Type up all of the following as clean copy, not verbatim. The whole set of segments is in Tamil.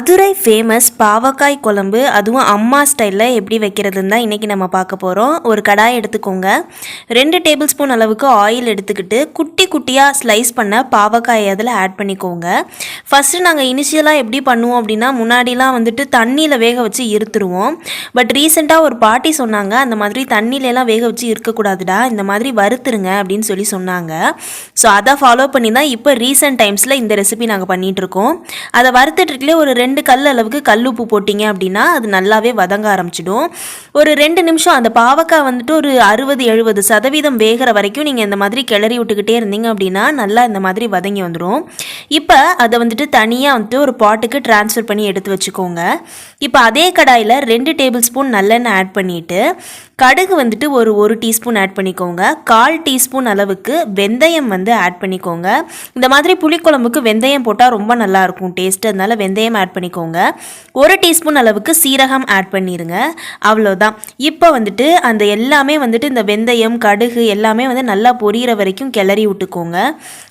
மதுரை ஃபேமஸ் பாவக்காய் குழம்பு, அதுவும் அம்மா ஸ்டைலில் எப்படி வைக்கிறதுன்னு தான் இன்றைக்கி நம்ம பார்க்க போகிறோம். ஒரு கடாய் எடுத்துக்கோங்க. 2 டேபிள் ஸ்பூன் அளவுக்கு ஆயில் எடுத்துக்கிட்டு குட்டி குட்டியாக ஸ்லைஸ் பண்ண பாவக்காய் அதில் ஆட் பண்ணிக்கோங்க. ஃபஸ்ட்டு நாங்கள் இனிஷியலாக எப்படி பண்ணுவோம் அப்படின்னா, முன்னாடிலாம் வந்துட்டு தண்ணியில் வேக வச்சு இருத்துருவோம். பட் ரீசெண்டாக ஒரு பாட்டி சொன்னாங்க, அந்த மாதிரி தண்ணியிலலாம் வேக வச்சு இருக்கக்கூடாதுடா, இந்த மாதிரி வறுத்துருங்க அப்படின்னு சொல்லி சொன்னாங்க. ஸோ அதை ஃபாலோ பண்ணி தான் இப்போ ரீசெண்ட் டைம்ஸில் இந்த ரெசிபி நாங்கள் பண்ணிகிட்ருக்கோம். அதை வறுத்துட்டுருக்கலே ஒரு 2 கல் அளவுக்கு கல்லுப்பு போட்டிங்க அப்படின்னா அது நல்லாவே வதங்க ஆரம்பிச்சிடும். ஒரு 2 நிமிஷம் அந்த பாவக்காய் வந்துட்டு ஒரு 60-70% வேகிற வரைக்கும் நீங்கள் இந்த மாதிரி கிளறி விட்டுக்கிட்டே இருந்தீங்க அப்படின்னா நல்லா இந்த மாதிரி வதங்கி வந்துடும். இப்போ அதை வந்துட்டு தனியாக வந்துட்டு ஒரு பாட்டுக்கு ட்ரான்ஸ்ஃபர் பண்ணி எடுத்து வச்சுக்கோங்க. இப்போ அதே கடாயில் 2 டேபிள் ஸ்பூன் நல்லெண்ணெய் ஆட் பண்ணிவிட்டு கடுகு வந்துட்டு ஒரு டீஸ்பூன் ஆட் பண்ணிக்கோங்க. 1/4 டீஸ்பூன் அளவுக்கு வெந்தயம் வந்து ஆட் பண்ணிக்கோங்க. இந்த மாதிரி புளிக்குழம்புக்கு வெந்தயம் போட்டால் ரொம்ப நல்லாயிருக்கும் டேஸ்ட்டு, அதனால வெந்தயம் ஆட் பண்ணிக்கோங்க. 1 டீஸ்பூன் அளவுக்கு சீரகம் ஆட் பண்ணிடுங்க. அவ்வளோதான். இப்போ வந்துட்டு அந்த எல்லாமே வந்துட்டு இந்த வெந்தயம் கடுகு எல்லாமே வந்து நல்லா பொரியிற வரைக்கும் கிளறி விட்டுக்கோங்க.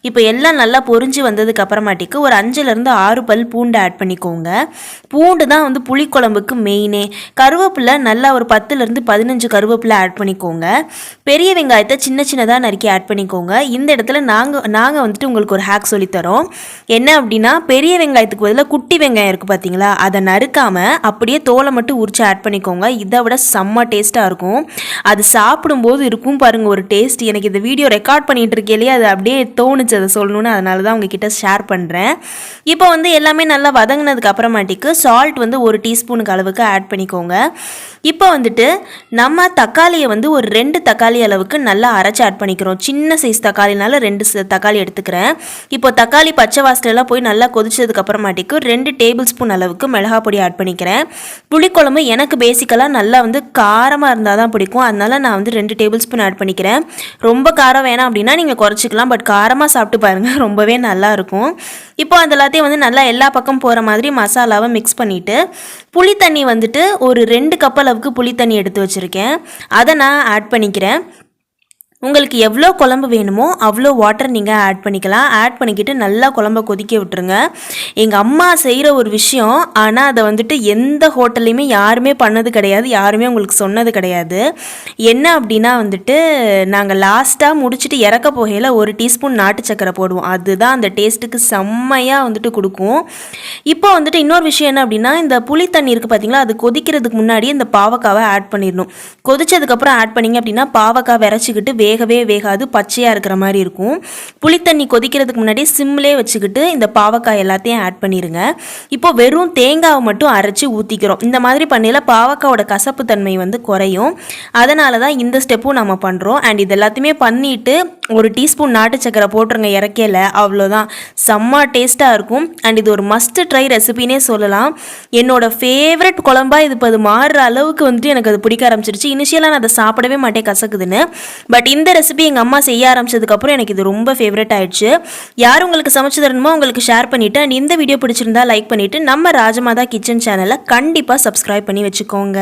இப்போ எல்லாம் நல்லா பொரிஞ்சு வந்ததுக்கு அப்புறமாட்டிக்கு ஒரு 5-6 பல் பூண்டு ஆட் பண்ணிக்கோங்க. பூண்டு தான் வந்து புளிக்குழம்புக்கு மெயினே. கருவேப்பிலை நல்லா ஒரு 10-15 கருவேப்பிலை ஆட் பண்ணிக்கோங்க. பெரிய வெங்காயத்தை சின்ன சின்னதாக நறுக்கி ஆட் பண்ணிக்கோங்க. இந்த இடத்துல நாங்கள் வந்துட்டு உங்களுக்கு ஒரு ஹேக் சொல்லித்தரோம். என்ன அப்படின்னா, பெரிய வெங்காயத்துக்கு பதிலாக குட்டி வெங்காயம் இருக்குது பார்த்தீங்களா, அதை நறுக்காமல் அப்படியே தோலை மட்டும் உரிச்சு ஆட் பண்ணிக்கோங்க. இதை விட செம்ம டேஸ்ட்டாக இருக்கும். அது சாப்பிடும்போது இருக்கும் பாருங்கள் ஒரு டேஸ்ட். எனக்கு இந்த வீடியோ ரெக்கார்ட் பண்ணிகிட்டு இருக்கேலையே அது அப்படியே தோணுச்சு அதை சொல்லணுன்னு, அதனால தான் உங்ககிட்ட ஷேர் பண்ணுறேன். இப்போ வந்து எல்லாமே நல்லா வதங்கினதுக்கு அப்புறமாட்டிக்கு சால்ட் வந்து 1 டீஸ்பூனுக்கு அளவுக்கு ஆட் பண்ணிக்கோங்க. இப்போ வந்துட்டு நம்ம தக்காளியை வந்து ஒரு 2 தக்காளி அளவுக்கு நல்லா அரைச்சி ஆட் பண்ணிக்கிறோம். சின்ன சைஸ் தக்காளினால 2 தக்காளி எடுத்துக்கிறேன். இப்போ தக்காளி பச்சை வாசலெல்லாம் போய் நல்லா கொதிச்சதுக்கு அப்புறமாட்டிக்கு 2 டேபிள் ஸ்பூன் அளவுக்கு மிளகாய் பொடி ஆட் பண்ணிக்கிறேன். புளிக்குழம்பு எனக்கு பேசிக்கலாக நல்லா வந்து காரமாக இருந்தால் தான் பிடிக்கும், அதனால நான் வந்து 2 டேபிள் ஸ்பூன் ஆட் பண்ணிக்கிறேன். ரொம்ப காரம் வேணாம் அப்படின்னா நீங்கள் குறைச்சிக்கலாம், பட் காரமாக சாப்பிட்டு பாருங்கள், ரொம்பவே நல்லாயிருக்கும். இப்போ அது எல்லாத்தையும் வந்து நல்லா எல்லா பக்கம் போகிற மாதிரி மசாலாவை மிக்ஸ் பண்ணிவிட்டு புளி தண்ணி வந்துட்டு ஒரு 2 கப் அளவுக்கு புளி தண்ணி எடுத்து வச்சுருக்கேன். அதை நான் ஆட் பண்ணிக்கிறேன். உங்களுக்கு எவ்வளோ குழம்பு வேணுமோ அவ்வளோ வாட்டர் நீங்கள் ஆட் பண்ணிக்கலாம். ஆட் பண்ணிக்கிட்டு நல்லா குழம்ப கொதிக்க விட்டுருங்க. எங்கள் அம்மா செய்கிற ஒரு விஷயம், ஆனால் அதை வந்துட்டு எந்த ஹோட்டல்லையுமே யாருமே பண்ணது கிடையாது, யாருமே உங்களுக்கு சொன்னது கிடையாது. என்ன அப்படின்னா வந்துட்டு, நாங்கள் லாஸ்ட்டாக முடிச்சுட்டு இறக்க போகையில் 1 டீஸ்பூன் நாட்டு சக்கரை போடுவோம். அதுதான் அந்த டேஸ்ட்டுக்கு செம்மையாக வந்துட்டு கொடுக்கும். இப்போ வந்துட்டு இன்னொரு விஷயம் என்ன அப்படின்னா, இந்த புளி தண்ணி இருக்குது பார்த்தீங்களா, அது கொதிக்கிறதுக்கு முன்னாடியே இந்த பாவக்காவை ஆட் பண்ணிடணும். கொதிச்சதுக்கப்புறம் ஆட் பண்ணிங்க அப்படின்னா பாவக்காய் விரைச்சிக்கிட்டு வேகவே வேகாது, பச்சையாக இருக்கிற மாதிரி இருக்கும். புளித்தண்ணி கொதிக்கிறதுக்கு முன்னாடி சிம்லே வச்சுக்கிட்டு இந்த பாவக்காய் எல்லாத்தையும் ஆட் பண்ணிடுங்க. இப்போ வெறும் தேங்காவை மட்டும் அரைச்சி ஊற்றிக்கிறோம். இந்த மாதிரி பண்ணையில் பாவக்காயோட கசப்பு தன்மை வந்து குறையும். அதனால தான் இந்த ஸ்டெப்பும் நம்ம பண்ணுறோம். அண்ட் இது எல்லாத்தையுமே பண்ணிவிட்டு 1 டீஸ்பூன் நாட்டு சக்கரை போட்டுருங்க இறக்கையில். அவ்வளோதான், செம்ம டேஸ்ட்டாக இருக்கும். அண்ட் இது ஒரு மஸ்ட் ட்ரை ரெசிபினே சொல்லலாம். என்னோட ஃபேவரட் குழம்பா இது இப்போ அது மாறுற அளவுக்கு வந்துட்டு எனக்கு அது பிடிக்க ஆரம்பிச்சிருச்சு. இனிஷியலாக நான் அதை சாப்பிடவே மாட்டேன் கசக்குதுன்னு, பட் இந்த ரெசிபி எங்கள் அம்மா செய்ய ஆரம்பிச்சதுக்கப்புறம் எனக்கு இது ரொம்ப ஃபேவரட் ஆயிடுச்சு. யார் உங்களுக்கு சமைச்சு தரணுமோ உங்களுக்கு ஷேர் பண்ணிவிட்டு, அண்ட் இந்த வீடியோ பிடிச்சிருந்தா லைக் பண்ணிவிட்டு நம்ம ராஜமாதா கிச்சன் சேனலை கண்டிப்பாக சப்ஸ்கிரைப் பண்ணி வச்சுக்கோங்க.